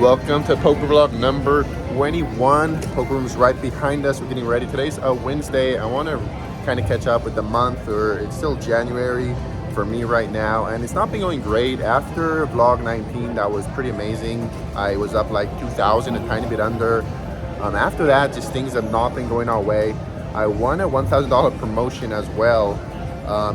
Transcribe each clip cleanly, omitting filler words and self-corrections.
Welcome to Poker Vlog number 21. Poker Room's right behind us. We're getting ready. Today's a Wednesday. I want to kind of catch up with the month, or it's still January for me right now, and it's not been going great. After Vlog 19, that was pretty amazing. I was up like 2,000, a tiny bit under. After that, just things have not been going our way. I won a $1,000 promotion as well,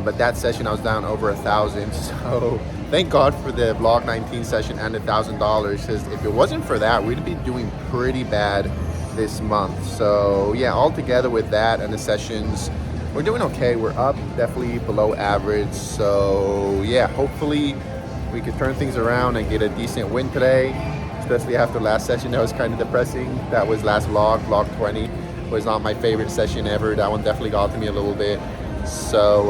but that session I was down over 1,000. So thank God for the Vlog 19 session and $1,000, because if it wasn't for that, we'd be doing pretty bad this month. So yeah, all together with that and the sessions, we're doing okay. We're up definitely below average. So yeah, hopefully we could turn things around and get a decent win today, especially after last session that was kind of depressing. That was last vlog 20. Was not my favorite session ever. That one definitely got to me a little bit. So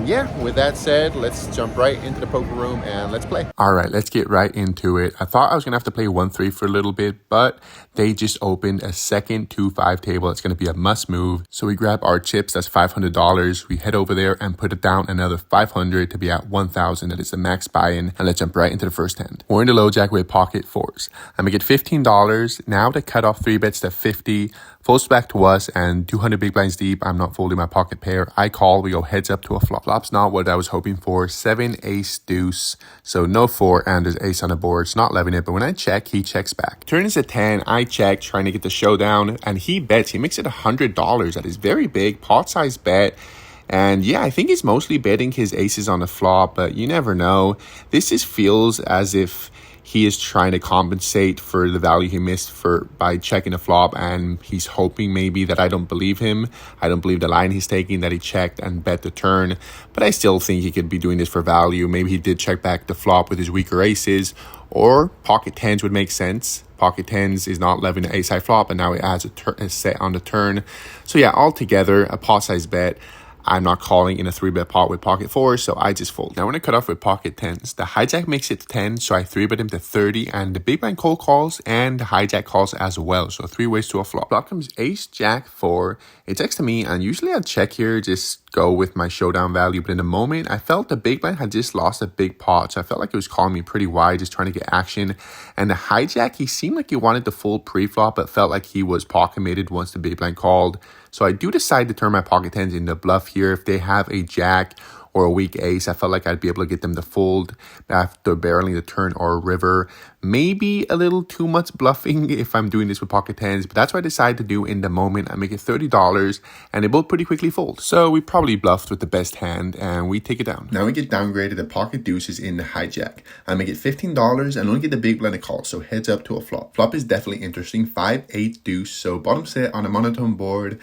yeah, with that said, let's jump right into the poker room and let's play. All right, let's get right into it. I thought I was gonna have to play 1-3 for a little bit, but they just opened a second 2-5 table. It's gonna be a must move. So we grab our chips, that's $500. We head over there and put it down another 500 to be at 1,000. That is the max buy-in. And let's jump right into the first hand. We're in the low jack with pocket fours. I'm gonna get $15. Now to cut off 3 bets to 50. Folds back to us and 200 big blinds deep. I'm not folding my pocket pair. I call. We go heads up to a flop. Flop's not what I was hoping for. 7 ace deuce. So no 4 and there's ace on the board. It's not loving it. But when I check, he checks back. Turn is a 10. I check, trying to get the showdown, and he bets. He makes it $100. That is very big. Pot size bet. And yeah, I think he's mostly betting his aces on the flop, but you never know. This just feels as if he is trying to compensate for the value he missed by checking the flop, and he's hoping maybe that I don't believe him. I don't believe the line he's taking, that he checked and bet the turn. But I still think he could be doing this for value. Maybe he did check back the flop with his weaker aces, or pocket tens would make sense. Pocket tens is not loving the ace high flop, and now it adds a set on the turn. So yeah, altogether a pot size bet. I'm not calling in a 3-bet pot with pocket fours, so I just fold. Now when I cut off with pocket tens, the hijack makes it 10, so I 3-bet him to 30, and the big blind cold calls and the hijack calls as well. So 3 ways to a flop. Flop comes ace, jack, 4. It checks to me, and usually I'd check here, just go with my showdown value. But in the moment, I felt the big blind had just lost a big pot, so I felt like it was calling me pretty wide, just trying to get action. And the hijack, he seemed like he wanted to fold pre-flop, but felt like he was pot committed once the big blind called. So I do decide to turn my pocket tens into bluff here. If they have a jack or a weak ace, I felt like I'd be able to get them to fold after barreling the turn or a river. Maybe a little too much bluffing if I'm doing this with pocket tens, but that's what I decided to do in the moment. I make it $30, and they both pretty quickly fold. So we probably bluffed with the best hand, and we take it down. Now we get downgraded. The pocket deuces in the hijack. I make it $15 and only get the big blind to call, so heads up to a flop. Flop is definitely interesting. 5-8 deuce, so bottom set on a monotone board.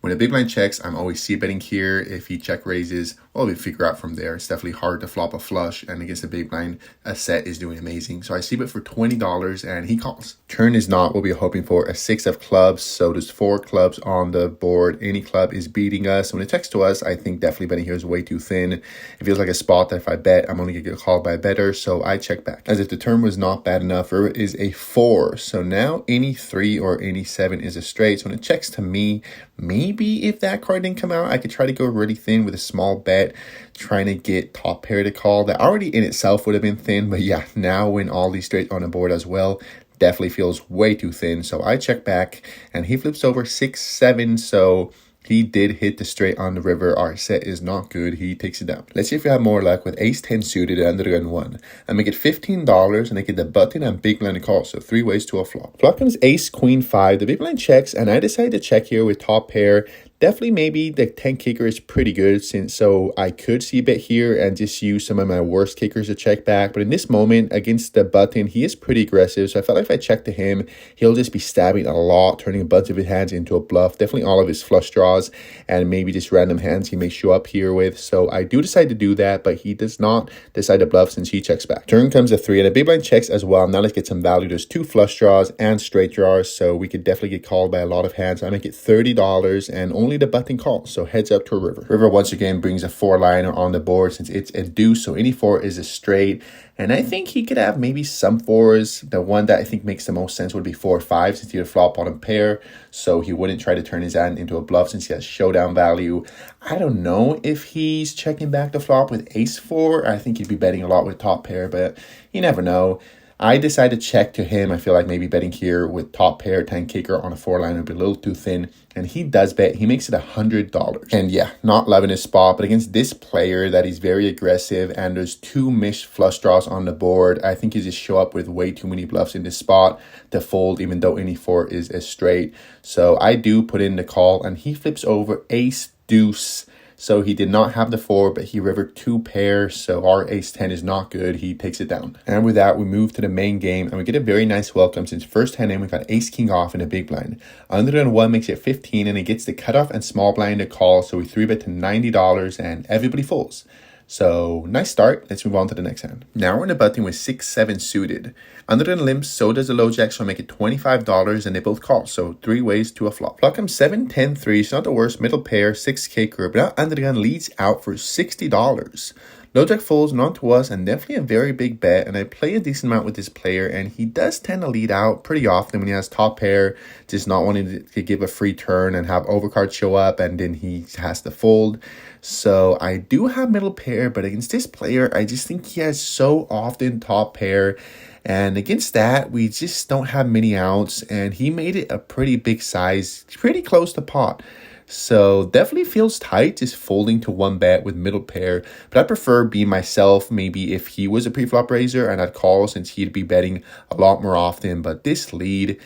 When a big blind checks, I'm always c-betting here. If he check raises, well, we figure out from there. It's definitely hard to flop a flush, and against the big blind, a set is doing amazing. So I c-bet for $20, and he calls. Turn is not what we're hoping for. A 6 of clubs, so there's 4 clubs on the board. Any club is beating us. When it checks to us, I think definitely betting here is way too thin. It feels like a spot that if I bet, I'm only going to get called by a better, so I check back. As if the turn was not bad enough, river is a 4. So now any 3 or any 7 is a straight. So when it checks to me, maybe if that card didn't come out, I could try to go really thin with a small bet, trying to get top pair to call. That already in itself would have been thin, but yeah, now when all these straight on the board as well, definitely feels way too thin. So I check back, and he flips over 6-7, so he did hit the straight on the river. Our set is not good. He takes it down. Let's see if we have more luck with ace 10 suited and under the gun 1. I make it $15 and I get the button and big blind to call. So 3 ways to a flop. Flop comes ace queen 5. The big blind checks, and I decide to check here with top pair. Definitely maybe the 10 kicker is pretty good, so I could c-bet here and just use some of my worst kickers to check back. But in this moment against the button, he is pretty aggressive. So I felt like if I check to him, he'll just be stabbing a lot, turning a bunch of his hands into a bluff. Definitely all of his flush draws and maybe just random hands he may show up here with. So I do decide to do that, but he does not decide to bluff since he checks back. Turn comes a 3, and a big blind checks as well. Now let's get some value. There's 2 flush draws and straight draws, so we could definitely get called by a lot of hands. I make it $30 and only the button calls, so heads up to a river. River once again brings a 4-liner on the board since it's a deuce, so any 4 is a straight. And I think he could have maybe some 4s. The one that I think makes the most sense would be 4 or 5 since he would flop bottom pair, so he wouldn't try to turn his hand into a bluff since he has showdown value. I don't know if he's checking back the flop with ace 4. I think he'd be betting a lot with top pair, but you never know. I decided to check to him. I feel like maybe betting here with top pair, 10 kicker on a 4-line would be a little too thin. And he does bet. He makes it $100. And yeah, not loving his spot. But against this player that is very aggressive and there's 2 missed flush draws on the board, I think he just show up with way too many bluffs in this spot to fold, even though any 4 is a straight. So I do put in the call and he flips over ace deuce. So he did not have the 4, but he rivered 2 pairs. So our ace 10 is not good. He takes it down. And with that, we move to the main game and we get a very nice welcome. Since first hand in, we got ace king off in a big blind. Under and 1 makes it 15 and it gets the cutoff and small blind to call. So we 3-bet to $90 and everybody folds. So nice start. Let's move on to the next hand. Now we're in the button with 6-7 suited. Under the limps, so does the low jack, so I make it $25 and they both call. So 3 ways to a flop. Flop comes 7-10-3. It's not the worst. Middle pair, 6 kicker, but now under the gun leads out for $60. Low jack folds not to us and definitely a very big bet. And I play a decent amount with this player and he does tend to lead out pretty often when he has top pair, just not wanting to give a free turn and have overcard show up and then he has to fold. So I do have middle pair, but against this player, I just think he has so often top pair. And against that, we just don't have many outs. And he made it a pretty big size, pretty close to pot. So definitely feels tight just folding to 1 bet with middle pair. But I prefer being myself maybe if he was a pre-flop raiser and I'd call since he'd be betting a lot more often. But this lead,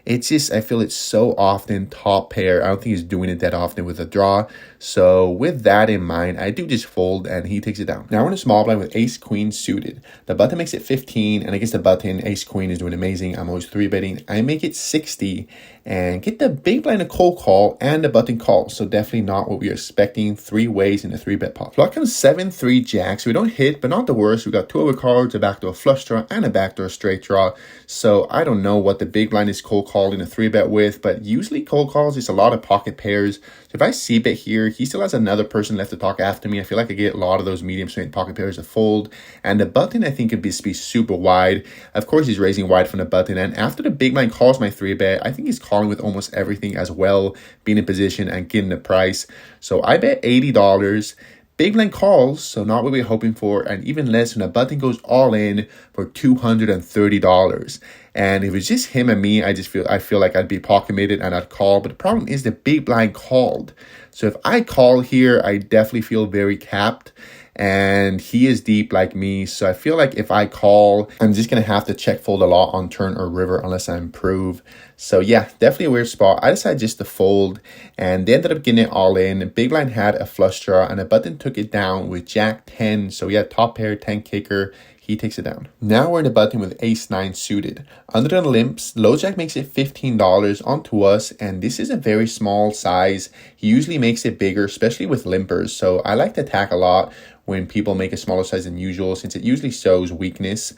it's just, I feel it's so often top pair. I don't think he's doing it that often with a draw. So with that in mind, I do just fold and he takes it down. Now we're in a small blind with ace queen suited. The button makes it 15 and against the button, ace queen is doing amazing. I'm always 3-betting. I make it 60 and get the big blind a cold call and the button call. So definitely not what we are expecting. 3 ways in a 3-bet pot. Flop comes 7-3 jack. So we don't hit, but not the worst. We got 2 overcards, a backdoor flush draw and a backdoor straight draw. So I don't know what the big blind is cold called in a 3-bet with, but usually cold calls is a lot of pocket pairs. So if I c-bet here, he still has another person left to talk after me. I feel like I get a lot of those medium straight pocket pairs to fold. And the button, I think, could be super wide. Of course, he's raising wide from the button. And after the big blind calls my 3-bet, I think he's calling with almost everything as well, being in position and getting the price. So I bet $80. Big blind calls, so not what we're hoping for, and even less when the button goes all in for $230. And if it's just him and me, I feel like I'd be pocket-mated and I'd call. But the problem is the big blind called. So if I call here, I definitely feel very capped. And he is deep like me. So I feel like if I call, I'm just going to have to check fold a lot on turn or river unless I improve. So yeah, definitely a weird spot. I decided just to fold and they ended up getting it all in. Big blind had a flush draw and a button took it down with jack 10. So yeah, top pair, 10 kicker. He takes it down. Now we're in the button with ace 9 suited. Under the limps, low jack makes it $15 onto us, and this is a very small size. He usually makes it bigger, especially with limpers. So I like to attack a lot when people make a smaller size than usual, since it usually shows weakness.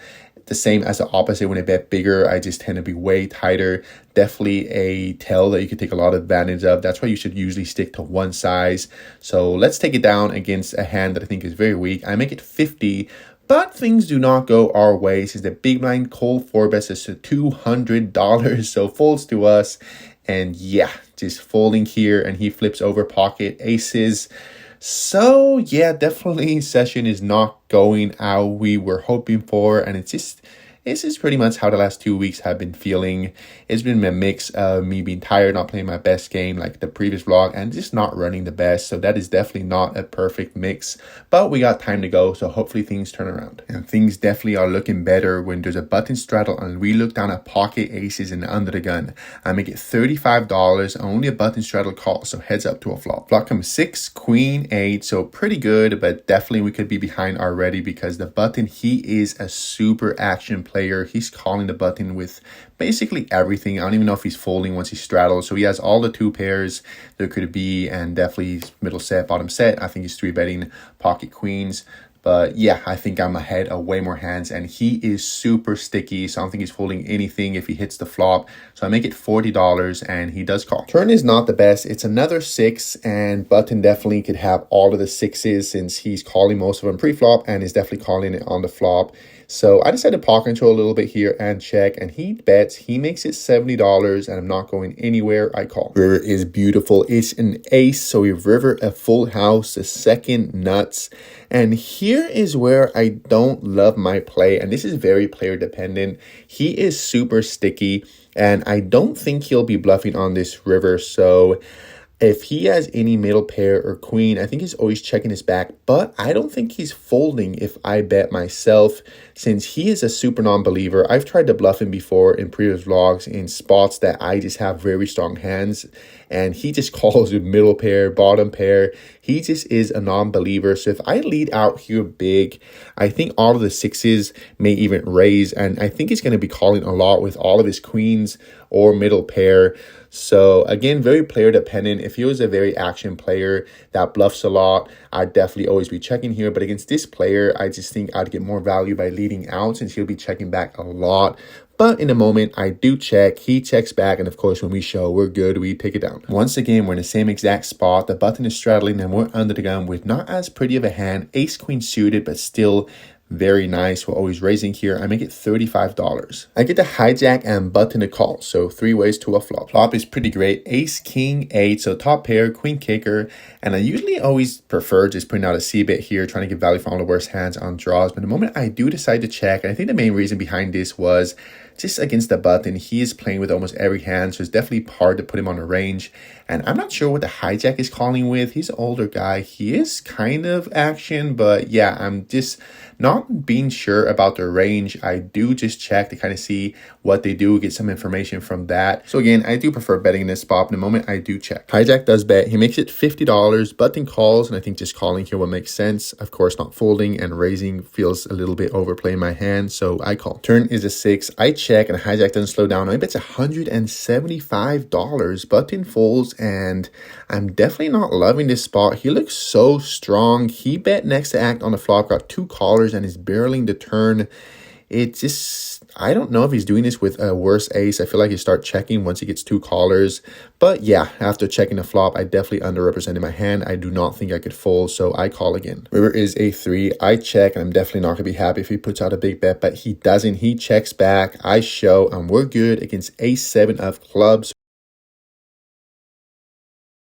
The same as the opposite, when I bet bigger, I just tend to be way tighter. Definitely a tell that you can take a lot of advantage of. That's why you should usually stick to one size. So let's take it down against a hand that I think is very weak. I make it 50. But things do not go our way since the big blind cold 4-bets is to $200. So folds to us. And yeah, just folding here and he flips over pocket aces. So yeah, definitely session is not going how we were hoping for. And this is pretty much how the last 2 weeks have been feeling. It's been a mix of me being tired, not playing my best game like the previous vlog, and just not running the best. So that is definitely not a perfect mix, but we got time to go. So hopefully things turn around, and things definitely are looking better when there's a button straddle and we look down at pocket aces and under the gun. I make it $35, only a button straddle call. So heads up to a flop. Flop comes 6, queen 8. So pretty good, but definitely we could be behind already because the button, he is a super action player. He's calling the button with basically everything. I don't even know if he's folding once he straddles. So he has all the 2 pairs there could be, and definitely middle set, bottom set. I think he's 3-betting pocket queens. But yeah, I think I'm ahead of way more hands, and he is super sticky. So I don't think he's folding anything if he hits the flop. So I make it $40 and he does call. Turn is not the best. It's another 6, and button definitely could have all of the 6s since he's calling most of them pre-flop and is definitely calling it on the flop. So I decided to pocket control a little bit here and check, and he bets. He makes it $70, and I'm not going anywhere. I call. River is beautiful. It's an ace, so we river a full house, the second nuts. And here is where I don't love my play, and this is very player dependent. He is super sticky, and I don't think he'll be bluffing on this river, so if he has any middle pair or queen, I think he's always checking his back, but I don't think he's folding if I bet myself, since he is a super non-believer. I've tried to bluff him before in previous vlogs in spots that I just have very strong hands, and he just calls with middle pair, bottom pair. He just is a non-believer. So if I lead out here big, I think all of the sixes may even raise, and I think he's going to be calling a lot with all of his queens or middle pair. So again, very player dependent. If he was a very action player that bluffs a lot, I'd definitely always be checking here. But against this player, I just think I'd get more value by leading out, since he'll be checking back a lot. But in a moment, I do check, he checks back, and of course, when we show we're good, we take it down. Once again, we're in the same exact spot. The button is straddling, and we're under the gun with not as pretty of a hand. Ace queen suited, but still very nice. We're always raising here. I make it $35. I get the hijack and button to call, so 3 ways to a flop. Flop is pretty great. Ace, king, 8, so top pair, queen kicker, and I usually always prefer just putting out a c-bet here, trying to get value for all the worst hands on draws. But the moment I do decide to check, and I think the main reason behind this was just against the button, he is playing with almost every hand, so it's definitely hard to put him on a range. And I'm not sure what the hijack is calling with. He's an older guy. He is kind of action, but yeah, I'm just not being sure about the range. I do just check to kind of see what they do, get some information from that. So again, I do prefer betting in this spot. In the moment, I do check. Hijack does bet. He makes it $50. Button calls, and I think just calling here will make sense. Of course, not folding, and raising feels a little bit overplaying my hand, so I call. Turn is a 6. I check, and hijack doesn't slow down. I bet it's $175. Button folds, and I'm definitely not loving this spot. He looks so strong. He bet next to act on the flop, got 2 callers, and is barreling the turn. It just, I don't know if he's doing this with a worse ace. I feel like he start checking once he gets 2 callers. But yeah, after checking the flop, I definitely underrepresented my hand. I do not think I could fold, so I call again. River is a 3. I check, and I'm definitely not going to be happy if he puts out a big bet, but he doesn't. He checks back. I show, and we're good against ace 7 of clubs.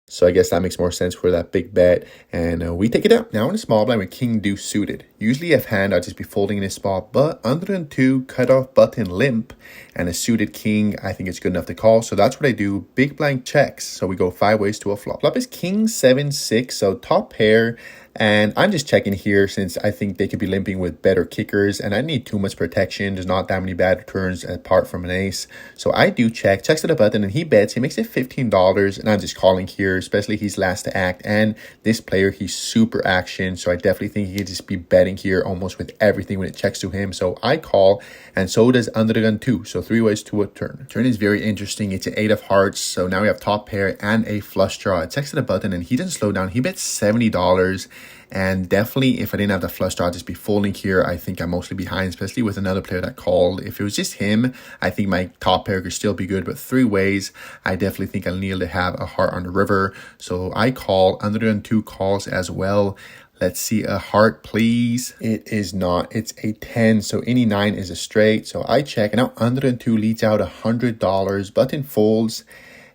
So I guess that makes more sense for that big bet, and we take it out. Now in a small blind with king deuce suited. Usually if hand, I'd just be folding in this spot, but under and 2, cut off button limp, and a suited king, I think it's good enough to call. So that's what I do. Big blind checks. So we go 5 ways to a flop. Flop is king 7 6, so top pair. And I'm just checking here since I think they could be limping with better kickers, and I need too much protection. There's not that many bad returns apart from an ace. So I do check, checks to the button, and he bets. He makes it $15, and I'm just calling here, especially he's last to act. And this player, he's super action, so I definitely think he could just be betting here almost with everything when it checks to him. So I call, and so does under the gun too. So 3 ways to a turn. Turn is very interesting. It's an 8 of hearts, so now we have top pair and a flush draw. It checks to the button, and he doesn't slow down. He bets $70. And definitely, if I didn't have the flush draw, I'd just be folding here. I think I'm mostly behind, especially with another player that called. If it was just him, I think my top pair could still be good. But 3 ways, I definitely think I'll need to have a heart on the river. So I call. Under the gun 2 calls as well. Let's see a heart, please. It is not. It's a 10. So any 9 is a straight. So I check. And now under the gun 2 leads out $100. Button folds.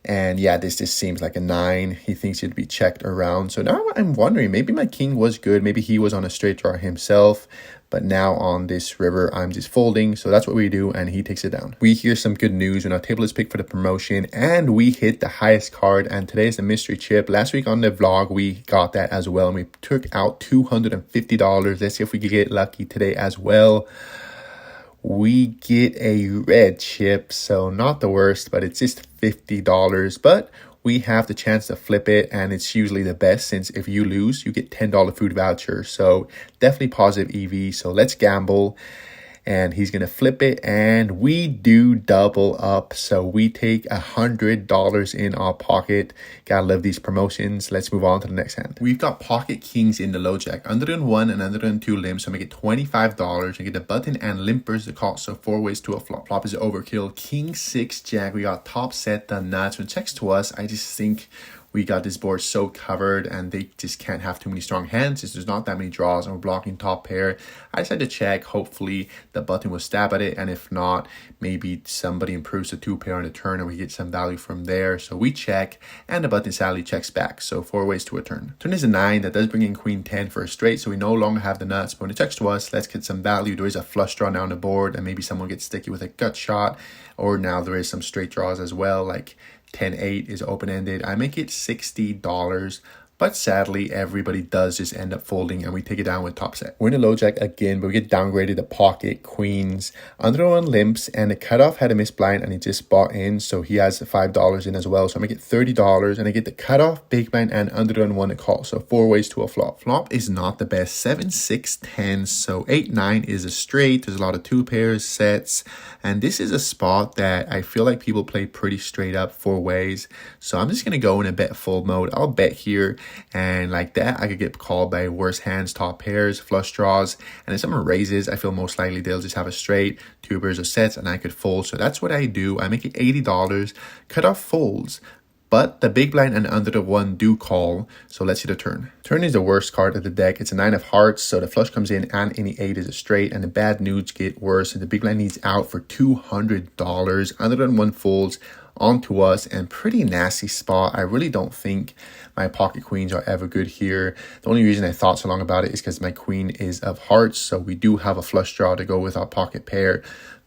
And yeah, this just seems like a 9. He thinks he'd be checked around. So now I'm wondering, maybe my king was good. Maybe he was on a straight draw himself. But now on this river, I'm just folding. So that's what we do, and he takes it down. We hear some good news when our table is picked for the promotion, and we hit the highest card. And today is the mystery chip. Last week on the vlog, we got that as well, and we took out $250. Let's see if we can get lucky today as well. We get a red chip, so not the worst, but it's just $50. But we have the chance to flip it, and it's usually the best, since if you lose, you get $10 food voucher. So definitely positive EV. So let's gamble. And he's going to flip it, and we do double up. So we take $100 in our pocket. Gotta love these promotions. Let's move on to the next hand. We've got pocket kings in the low jack. Under and 1 and under and 2 limps. So make it $25. I get the button and limpers the call. So 4 ways to a flop. Flop is overkill. King 6 jack. We got top set, the nuts. When it checks to us, I just think we got this board so covered and they just can't have too many strong hands since there's not that many draws and we're blocking top pair. I decided to check. Hopefully the button will stab at it, and if not, maybe somebody improves the 2 pair on the turn and we get some value from there. So we check, and the button sadly checks back. So 4 ways to a turn. Turn is a 9. That does bring in queen 10 for a straight, so we no longer have the nuts. But when it checks to us, let's get some value. There is a flush draw now on the board, and maybe someone gets sticky with a gut shot, or now there is some straight draws as well, like 10-8 is open-ended. I make it $60, but sadly everybody does just end up folding and we take it down with top set. We're in a low jack again, but we get downgraded to pocket queens. Under one limps, and the cutoff had a missed blind and he just bought in, so he has $5 in as well. So I make it $30, and I get the cutoff, big blind, and under one to call. So 4 ways to a flop. Flop is not the best. 7, 6, 10. So 8, 9 is a straight. There's a lot of 2 pairs, sets, and this is a spot that I feel like people play pretty straight up 4 ways. So I'm just gonna go in a bet fold mode. I'll bet here, and like that I could get called by worse hands, top pairs, flush draws, and if someone raises, I feel most likely they'll just have a straight, 2 pairs of sets, and I could fold. So that's what I do. I make it $80. Cutoff folds, but the big blind and under the one do call. So let's see the turn. Turn is the worst card of the deck. It's a 9 of hearts, so the flush comes in and any 8 is a straight, and the bad nudes get worse, and the big blind needs out for $200. Under the one folds onto us, and pretty nasty spot. I really don't think my pocket queens are ever good here. The only reason I thought so long about it is because my queen is of hearts, so we do have a flush draw to go with our pocket pair.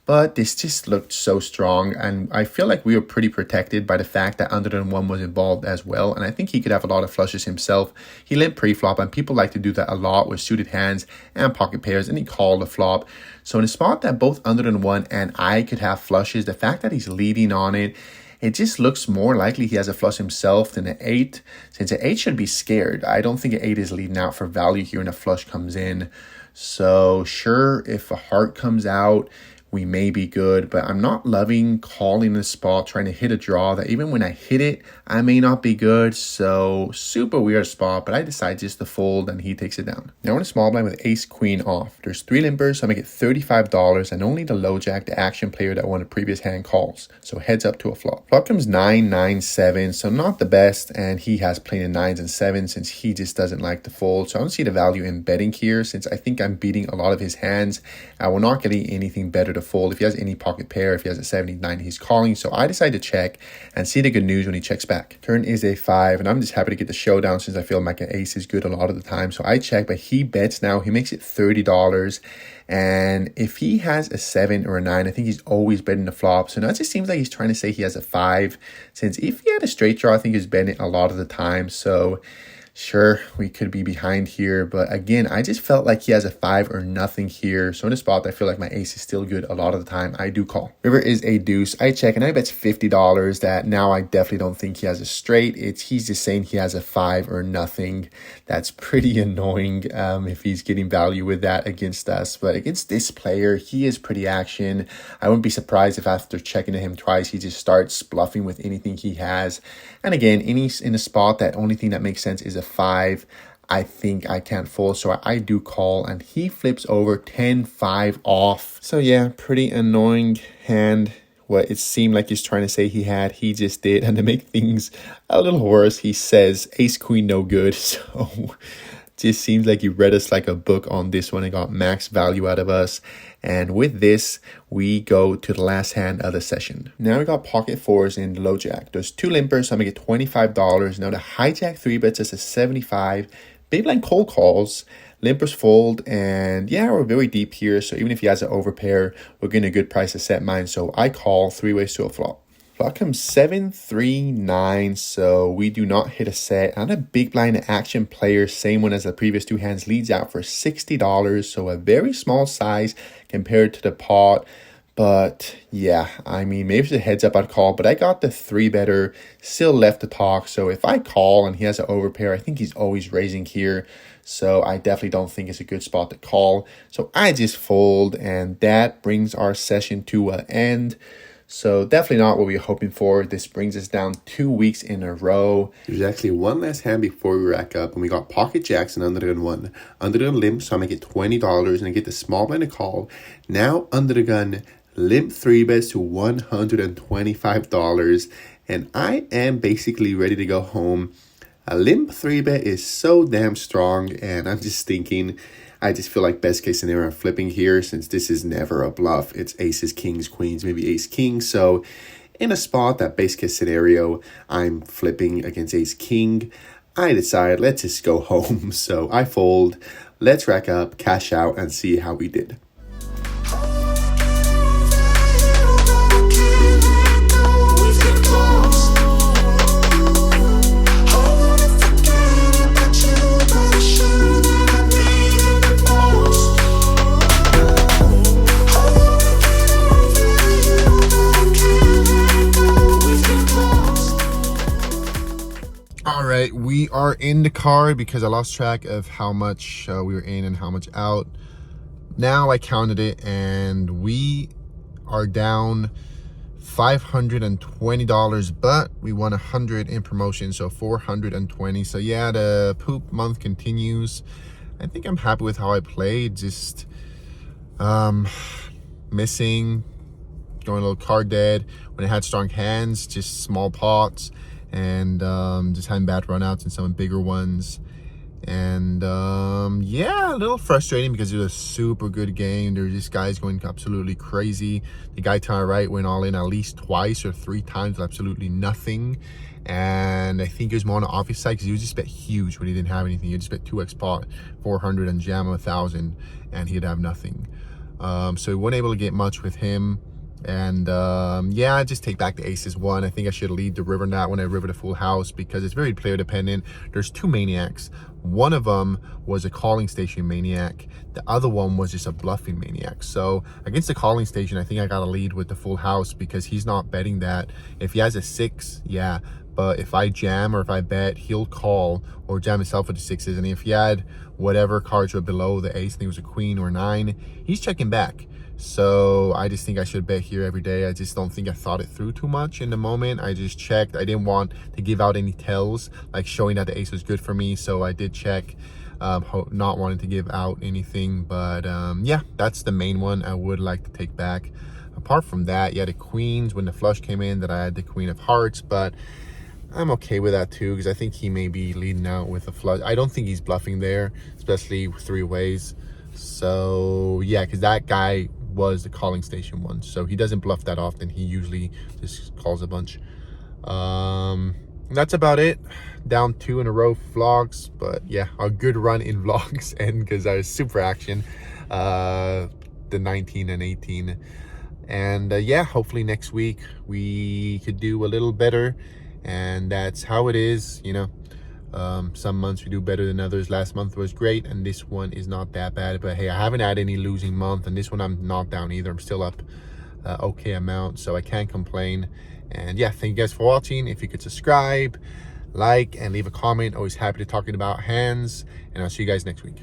But this just looked so strong, and I feel like we were pretty protected by the fact that under one was involved as well, and I think he could have a lot of flushes himself. He limped pre-flop, and people like to do that a lot with suited hands and pocket pairs, and he called the flop. So in a spot that both under one and I could have flushes, the fact that he's leading on it, it just looks more likely he has a flush himself than an 8, since an 8 should be scared. I don't think an 8 is leading out for value here and a flush comes in. So sure, if a heart comes out, we may be good, but I'm not loving calling the spot, trying to hit a draw that even when I hit it, I may not be good. So super weird spot, but I decide just to fold and he takes it down. Now in a small blind with ace queen off. There's 3 limpers, so I make it $35, and only the low jack, the action player that won a previous hand, calls. So heads up to a flop. Flop comes 9, 9, 7, so not the best, and he has plenty of 9s and 7s since he just doesn't like to fold. So I don't see the value in betting here, since I think I'm beating a lot of his hands. I will not get anything better to fold. If he has any pocket pair, if he has a 79, he's calling. So I decide to check and see the good news when he checks back. Turn is a 5, and I'm just happy to get the showdown since I feel like an ace is good a lot of the time. So I check, but he bets now. He makes it $30. And if he has a 7 or a 9, I think he's always betting the flop. So now it just seems like he's trying to say he has a 5, since if he had a straight draw, I think he's betting it a lot of the time. So sure, we could be behind here, but again, I just felt like he has a 5 or nothing here. So in a spot, I feel like my ace is still good a lot of the time. I do call. River is a deuce. I check, and I bet $50 that now I definitely don't think he has a straight. He's just saying he has a 5 or nothing. That's pretty annoying if he's getting value with that against us. But against this player, he is pretty action. I wouldn't be surprised if after checking to him twice, he just starts bluffing with anything he has. And again, in a spot, that only thing that makes sense is a 5. I think I can't fold, so I do call, and he flips over 10-5 off. So yeah, pretty annoying hand. What it seemed like he's trying to say he had, he just did. And to make things a little worse, he says ace queen no good. So just seems like he read us like a book on this one and got max value out of us. And with this, we go to the last hand of the session. Now we got pocket 4s in the low jack. There's 2 limpers, so I'm gonna get $25. Now the hijack 3 bets us a 75. Big blind cold calls, limpers fold, and yeah, we're very deep here. So even if he has an overpair, we're getting a good price to set mine. So I call 3 ways to a flop. Flop comes 7, 3, 9, so we do not hit a set. And a big blind action player, same one as the previous 2 hands, leads out for $60, so a very small size compared to the pot. But yeah, I mean, maybe it's a heads up I'd call, but I got the 3 better, still left to talk. So if I call and he has an overpair, I think he's always raising here. So I definitely don't think it's a good spot to call. So I just fold, and that brings our session to an end. So definitely not what we were hoping for. This brings us down 2 weeks in a row. There's actually one last hand before we rack up, and we got pocket jacks and under the gun 1. Under the gun limp, so I make it $20, and I get the small blind to call. Now under the gun limp 3-bets to $125, and I am basically ready to go home. A limp 3-bet is so damn strong, and I'm just thinking, I just feel like best case scenario I'm flipping here, since this is never a bluff. It's aces, kings, queens, maybe ace, king. So in a spot that base case scenario, I'm flipping against ace, king. I decide, let's just go home. So I fold, let's rack up, cash out, and see how we did. All right, we are in the car because I lost track of how much we were in and how much out. Now I counted it, and we are down $520, but we won 100 in promotion, so 420. So yeah, the poop month continues. I think I'm happy with how I played. Just missing, going a little card dead when I had strong hands, just small pots, and just having bad runouts and some bigger ones. And yeah, a little frustrating because it was a super good game. There were just guys going absolutely crazy. The guy to my right went all in at least twice or 3 times with absolutely nothing, and I think he was more on the obvious side because he was just bet huge when he didn't have anything. He just bet 2x pot 400 and jam 1,000, and he'd have nothing. So we weren't able to get much with him. And yeah, I just take back the aces one. I think I should lead the river that when I river the full house, because it's very player dependent. There's 2 maniacs. One of them was a calling station maniac, the other one was just a bluffing maniac. So against the calling station, I think I got to lead with the full house because he's not betting that. If he has a 6, yeah, but if I jam or if I bet, he'll call or jam himself with the 6s. And if he had whatever cards were below the ace, I think it was a queen or 9, he's checking back. So I just think I should bet here every day. I just don't think I thought it through too much in the moment. I just checked. I didn't want to give out any tells, like showing that the ace was good for me. So I did check, not wanting to give out anything. But yeah, that's the main one I would like to take back. Apart from that, yeah, the queens, when the flush came in, that I had the queen of hearts. But I'm okay with that too, because I think he may be leading out with a flush. I don't think he's bluffing there, especially 3 ways. So yeah, because that guy was the calling station one, so he doesn't bluff that often. He usually just calls a bunch. That's about it. Down 2 in a row vlogs, but yeah, a good run in vlogs, and because I was super action the 19 and 18. And yeah, hopefully next week we could do a little better, and that's how it is, you know. Some months we do better than others. Last month was great, and this one is not that bad. But hey, I haven't had any losing month, and this one I'm not down either. I'm still up okay amount, so I can't complain. And yeah, thank you guys for watching. If you could subscribe, like, and leave a comment. Always happy to talking about hands, and I'll see you guys next week.